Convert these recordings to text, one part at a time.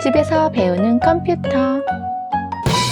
집에서 배우는 컴퓨터.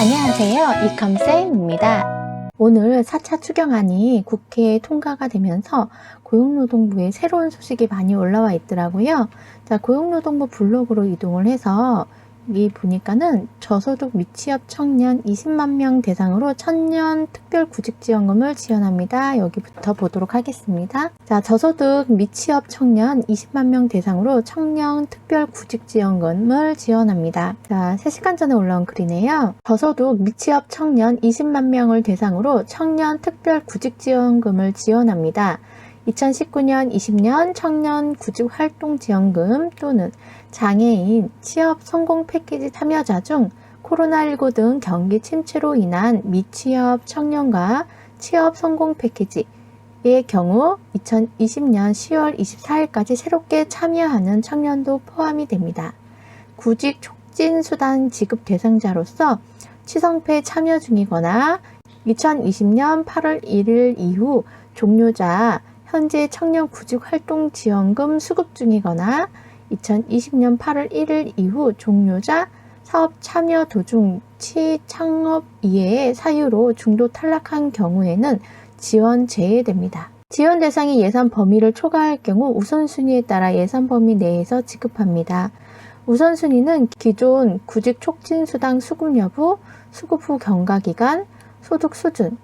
안녕하세요, 이컴쌤입니다. 오늘 4차 추경안이 국회에 통과가 되면서 고용노동부에 새로운 소식이 많이 올라와 있더라고요. 자, 고용노동부 블로그로 이동을 해서 여기 보니까는 저소득 미취업 청년 20만 명 대상으로 청년 특별구직지원금을 지원합니다. 여기부터 보도록 하겠습니다. 자, 저소득 미취업 청년 20만 명 대상으로 청년 특별구직지원금을 지원합니다. 자, 3시간 전에 올라온 글이네요. 저소득 미취업 청년 20만 명을 대상으로 청년 특별구직지원금을 지원합니다. 2019년 20년 청년 구직활동지원금 또는 장애인 취업 성공 패키지 참여자 중 코로나19 등 경기 침체로 인한 미취업 청년과 취업 성공 패키지의 경우 2020년 10월 24일까지 새롭게 참여하는 청년도 포함이 됩니다. 구직 촉진 수당 지급 대상자로서 치성패 참여 중이거나 2020년 8월 1일 이후 종료자 현재 청년 구직활동지원금 수급 중이거나 2020년 8월 1일 이후 종료자 사업 참여 도중 취창업 이외의 사유로 중도 탈락한 경우에는 지원 제외됩니다. 지원 대상이 예산 범위를 초과할 경우 우선순위에 따라 예산 범위 내에서 지급합니다. 우선순위는 기존 구직 촉진 수당 수급 여부, 수급 후 경과 기간, 소득 수준,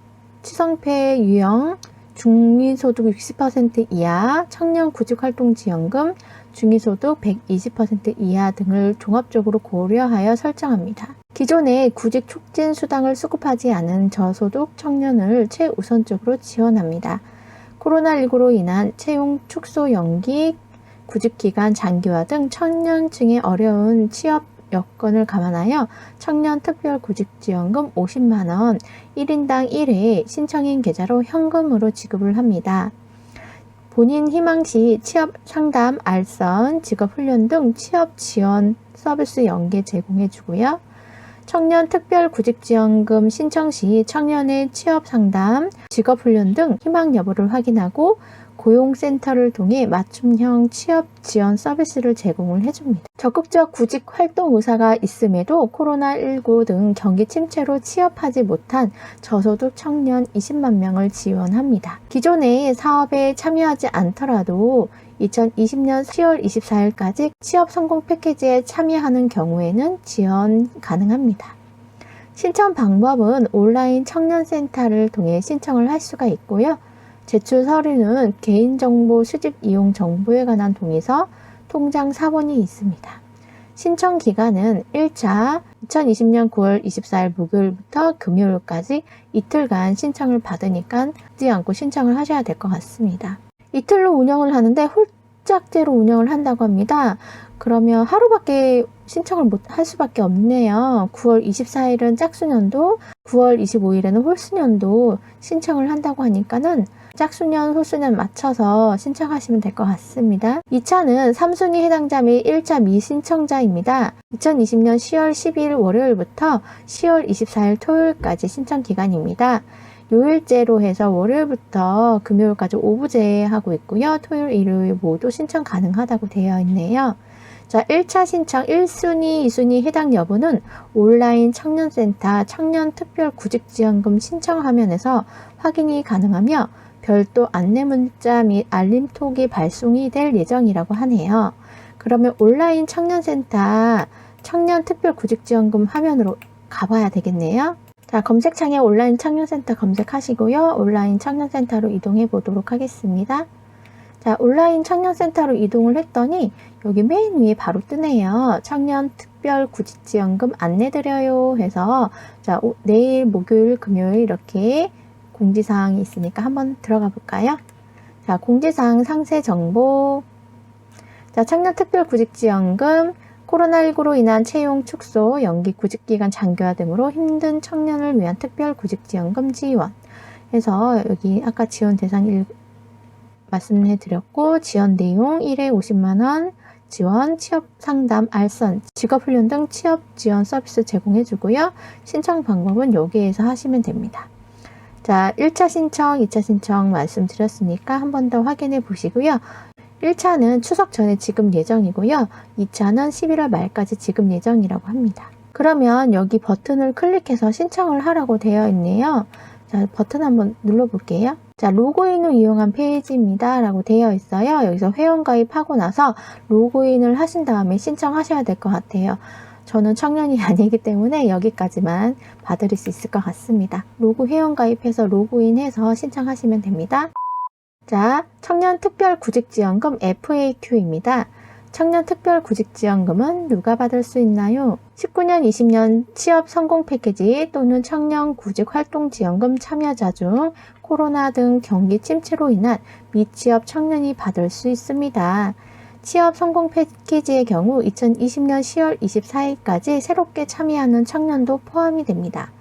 치성패 유형, 중위소득 60% 이하, 청년 구직활동지원금, 중위소득 120% 이하 등을 종합적으로 고려하여 설정합니다. 기존에 구직 촉진 수당을 수급하지 않은 저소득 청년을 최우선적으로 지원합니다. 코로나19로 인한 채용 축소 연기, 구직기간 장기화 등 청년층의 어려운 취업 여건을 감안하여 청년 특별구직지원금 50만원 1인당 1회 신청인 계좌로 현금으로 지급을 합니다. 본인 희망시 취업 상담, 알선, 직업훈련 등 취업 지원 서비스 연계 제공해 주고요. 청년 특별구직지원금 신청 시 청년의 취업 상담, 직업훈련 등 희망 여부를 확인하고 고용센터를 통해 맞춤형 취업 지원 서비스를 제공을 해줍니다. 적극적 구직 활동 의사가 있음에도 코로나19 등 경기 침체로 취업하지 못한 저소득 청년 20만 명을 지원합니다. 기존의 사업에 참여하지 않더라도 2020년 10월 24일까지 취업 성공 패키지에 참여하는 경우에는 지원 가능합니다. 신청 방법은 온라인 청년센터를 통해 신청을 할 수가 있고요. 제출 서류는 개인정보 수집 이용 정보에 관한 동의서, 통장 사본이 있습니다. 신청 기간은 1차 2020년 9월 24일 목요일부터 금요일까지 이틀간 신청을 받으니까 늦지 않고 신청을 하셔야 될 것 같습니다. 이틀로 운영을 하는데 홀짝제로 운영을 한다고 합니다. 그러면 하루밖에 신청을 못 할 수밖에 없네요. 9월 24일은 짝수년도, 9월 25일에는 홀수년도 신청을 한다고 하니까는 짝수년, 홀수년 맞춰서 신청하시면 될 것 같습니다. 2차는 3순위 해당자 및 1차 미신청자입니다. 2020년 10월 12일 월요일부터 10월 24일 토요일까지 신청 기간입니다. 요일제로 해서 월요일부터 금요일까지 오부제 하고 있고요. 토요일, 일요일 모두 신청 가능하다고 되어 있네요. 자, 1차 신청 1순위, 2순위 해당 여부는 온라인 청년센터 청년특별구직지원금 신청 화면에서 확인이 가능하며 별도 안내문자 및 알림톡이 발송이 될 예정이라고 하네요. 그러면 온라인 청년센터 청년특별구직지원금 화면으로 가봐야 되겠네요. 자, 검색창에 온라인 청년센터 검색하시고요. 온라인 청년센터로 이동해 보도록 하겠습니다. 자, 온라인 청년센터로 이동을 했더니 여기 맨 위에 바로 뜨네요. 청년특별구직지원금 안내드려요 해서 자, 내일 목요일 금요일 이렇게 공지사항이 있으니까 한번 들어가 볼까요? 자, 공지사항 상세 정보. 자, 청년특별구직지원금 코로나19로 인한 채용 축소, 연기 구직기간 장기화 등으로 힘든 청년을 위한 특별구직지원금 지원. 해서 여기 아까 지원 대상 말씀해 드렸고 지원 내용 1회 50만원 지원, 취업 상담, 알선, 직업훈련 등 취업 지원 서비스 제공해 주고요. 신청 방법은 여기에서 하시면 됩니다. 자, 1차 신청, 2차 신청 말씀드렸으니까 한 번 더 확인해 보시고요. 1차는 추석 전에 지급 예정이고요. 2차는 11월 말까지 지급 예정이라고 합니다. 그러면 여기 버튼을 클릭해서 신청을 하라고 되어 있네요. 자, 버튼 한번 눌러볼게요. 자, 로그인을 이용한 페이지입니다 라고 되어 있어요. 여기서 회원가입하고 나서 로그인을 하신 다음에 신청하셔야 될 것 같아요. 저는 청년이 아니기 때문에 여기까지만 봐드릴 수 있을 것 같습니다. 회원가입해서 로그인해서 신청하시면 됩니다. 자, 청년특별구직지원금 FAQ입니다. 청년특별구직지원금은 누가 받을 수 있나요? 19년, 20년 취업 성공 패키지 또는 청년구직활동지원금 참여자 중 코로나 등 경기 침체로 인한 미취업 청년이 받을 수 있습니다. 취업 성공 패키지의 경우 2020년 10월 24일까지 새롭게 참여하는 청년도 포함이 됩니다.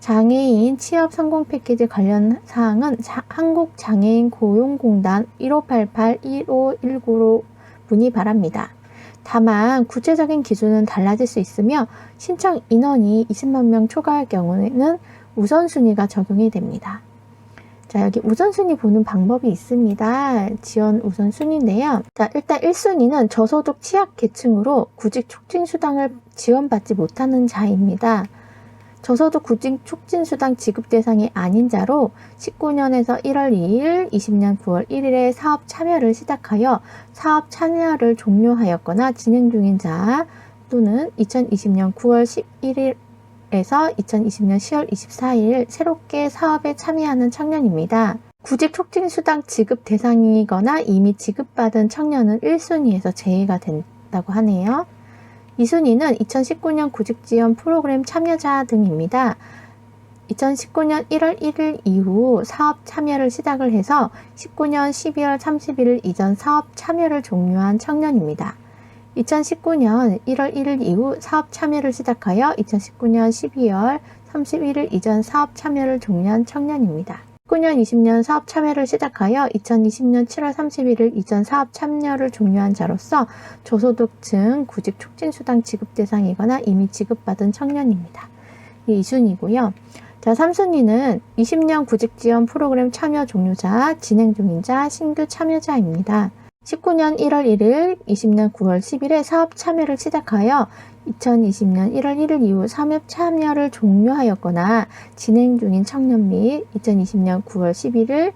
장애인 취업 성공 패키지 관련 사항은 한국장애인 고용공단 1588-1519로 문의 바랍니다. 다만 구체적인 기준은 달라질 수 있으며 신청 인원이 20만 명 초과할 경우에는 우선순위가 적용이 됩니다. 자, 여기 우선순위 보는 방법이 있습니다. 지원 우선순위인데요. 자, 일단 1순위는 저소득 취약계층으로 구직 촉진수당을 지원받지 못하는 자입니다. 저소득 구직 촉진수당 지급 대상이 아닌 자로 19년에서 1월 2일, 20년 9월 1일에 사업 참여를 시작하여 사업 참여를 종료하였거나 진행 중인 자 또는 2020년 9월 11일에서 2020년 10월 24일 새롭게 사업에 참여하는 청년입니다. 구직 촉진수당 지급 대상이거나 이미 지급받은 청년은 1순위에서 제외가 된다고 하네요. 2순위는 2019년 구직지원 프로그램 참여자 등입니다. 2019년 1월 1일 이후 사업 참여를 시작을 해서 19년 12월 31일 이전 사업 참여를 종료한 청년입니다. 2019년 1월 1일 이후 사업 참여를 시작하여 2019년 12월 31일 이전 사업 참여를 종료한 청년입니다. 19년 20년 사업 참여를 시작하여 2020년 7월 31일 이전 사업 참여를 종료한 자로서 저소득층 구직 촉진수당 지급 대상이거나 이미 지급받은 청년입니다. 이 2순위고요. 자, 3순위는 20년 구직지원 프로그램 참여 종료자, 진행 중인 자, 신규 참여자입니다. 19년 1월 1일, 20년 9월 10일에 사업 참여를 시작하여 2020년 1월 1일 이후 사업 참여를 종료하였거나 진행 중인 청년 및 2020년 9월 11일,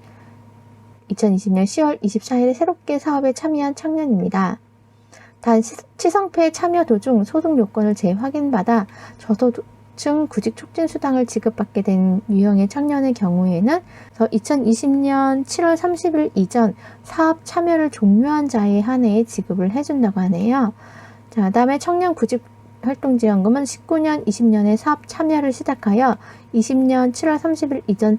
2020년 10월 24일에 새롭게 사업에 참여한 청년입니다. 단 치성패 참여 도중 소득 요건을 재확인받아 저소득층 구직 촉진 수당을 지급받게 된 유형의 청년의 경우에는 2020년 7월 30일 이전 사업 참여를 종료한 자에 한해 지급을 해준다고 하네요. 자, 다음에 청년 구직 활동지원금은 19년, 20년에 사업 참여를 시작하여 20년 7월 30일 이전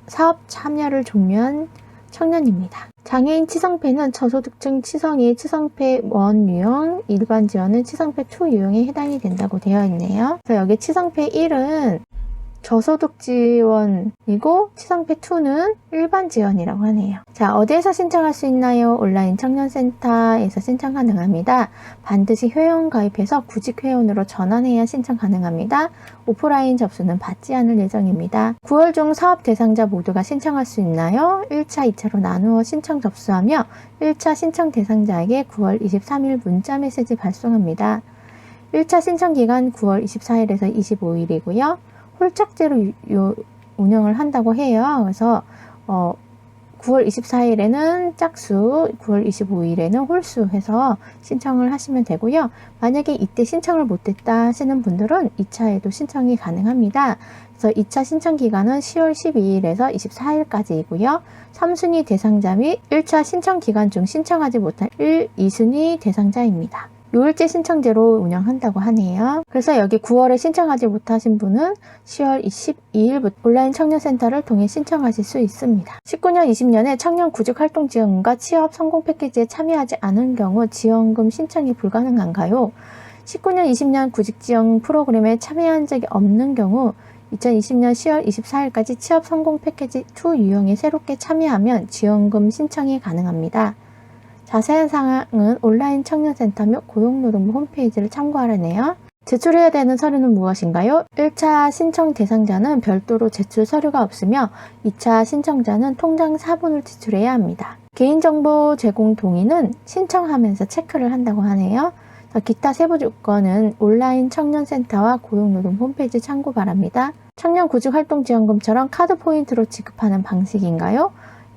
사업 참여를 종료한 청년입니다. 장애인 치성패는 저소득층 치성이 치성패 1 유형, 일반 지원은 치성패 2 유형에 해당이 된다고 되어 있네요. 그래서 여기 치성패 1은 저소득 지원이고 치성패 2는 일반 지원이라고 하네요. 자, 어디에서 신청할 수 있나요? 온라인 청년센터에서 신청 가능합니다. 반드시 회원 가입해서 구직 회원으로 전환해야 신청 가능합니다. 오프라인 접수는 받지 않을 예정입니다. 9월 중 사업 대상자 모두가 신청할 수 있나요? 1차, 2차로 나누어 신청 접수하며 1차 신청 대상자에게 9월 23일 문자 메시지 발송합니다. 1차 신청 기간 9월 24일에서 25일이고요. 홀짝제로 운영을 한다고 해요. 그래서 9월 24일에는 짝수, 9월 25일에는 홀수 해서 신청을 하시면 되고요. 만약에 이때 신청을 못했다 하시는 분들은 2차에도 신청이 가능합니다. 그래서 2차 신청 기간은 10월 12일에서 24일까지이고요. 3순위 대상자 및 1차 신청 기간 중 신청하지 못한 1, 2순위 대상자입니다. 요일제 신청제로 운영한다고 하네요. 그래서 여기 9월에 신청하지 못하신 분은 10월 22일부터 온라인 청년센터를 통해 신청하실 수 있습니다. 19년, 20년에 청년 구직활동지원금과 취업 성공 패키지에 참여하지 않은 경우 지원금 신청이 불가능한가요? 19년, 20년 구직지원 프로그램에 참여한 적이 없는 경우 2020년 10월 24일까지 취업 성공 패키지 2 유형에 새롭게 참여하면 지원금 신청이 가능합니다. 자세한 사항은 온라인 청년센터 및 고용노동부 홈페이지를 참고하라네요. 제출해야 되는 서류는 무엇인가요? 1차 신청 대상자는 별도로 제출 서류가 없으며 2차 신청자는 통장 사본을 제출해야 합니다. 개인정보 제공 동의는 신청하면서 체크를 한다고 하네요. 기타 세부 조건은 온라인 청년센터와 고용노동 홈페이지 참고 바랍니다. 청년구직활동지원금처럼 카드 포인트로 지급하는 방식인가요?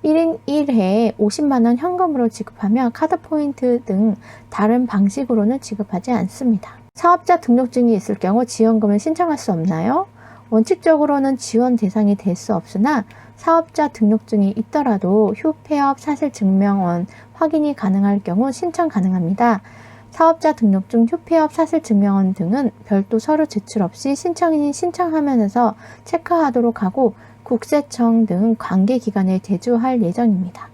1인 1회 50만원 현금으로 지급하며 카드 포인트 등 다른 방식으로는 지급하지 않습니다. 사업자 등록증이 있을 경우 지원금을 신청할 수 없나요? 원칙적으로는 지원 대상이 될 수 없으나 사업자 등록증이 있더라도 휴폐업 사실증명원 확인이 가능할 경우 신청 가능합니다. 사업자 등록증, 휴폐업 사실증명원 등은 별도 서류 제출 없이 신청인이 신청 화면에서 체크하도록 하고 국세청 등 관계기관에 제조할 예정입니다.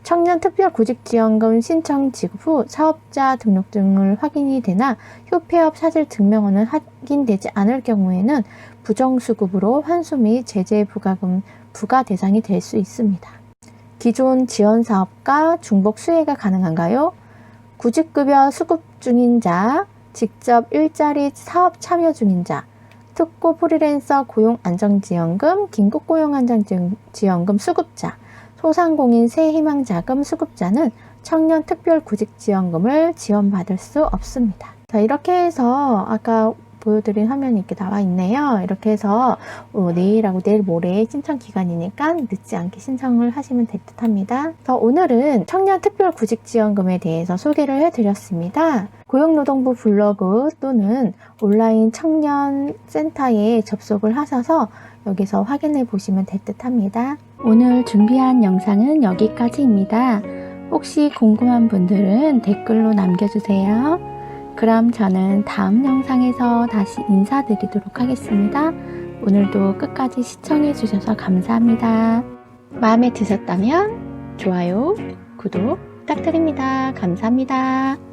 청년특별구직지원금 신청 지급 후 사업자 등록증을 확인이 되나 휴폐업 사실증명원은 확인되지 않을 경우에는 부정수급으로 환수 및 제재부과금 부과 대상이 될 수 있습니다. 기존 지원사업과 중복 수혜가 가능한가요? 구직급여 수급 중인 자, 직접 일자리 사업 참여 중인 자, 특고 프리랜서 고용안정지원금, 긴급고용안정지원금 수급자, 소상공인 새희망자금 수급자는 청년특별구직지원금을 지원받을 수 없습니다. 자, 이렇게 해서 아까 보여드린 화면이 이렇게 나와 있네요. 이렇게 해서 내일하고 내일 모레 신청 기간이니까 늦지 않게 신청을 하시면 될 듯 합니다. 오늘은 청년특별구직지원금에 대해서 소개를 해드렸습니다. 고용노동부 블로그 또는 온라인 청년센터에 접속을 하셔서 여기서 확인해 보시면 될 듯 합니다. 오늘 준비한 영상은 여기까지입니다. 혹시 궁금한 분들은 댓글로 남겨주세요. 그럼 저는 다음 영상에서 다시 인사드리도록 하겠습니다. 오늘도 끝까지 시청해 주셔서 감사합니다. 마음에 드셨다면 좋아요, 구독 부탁드립니다. 감사합니다.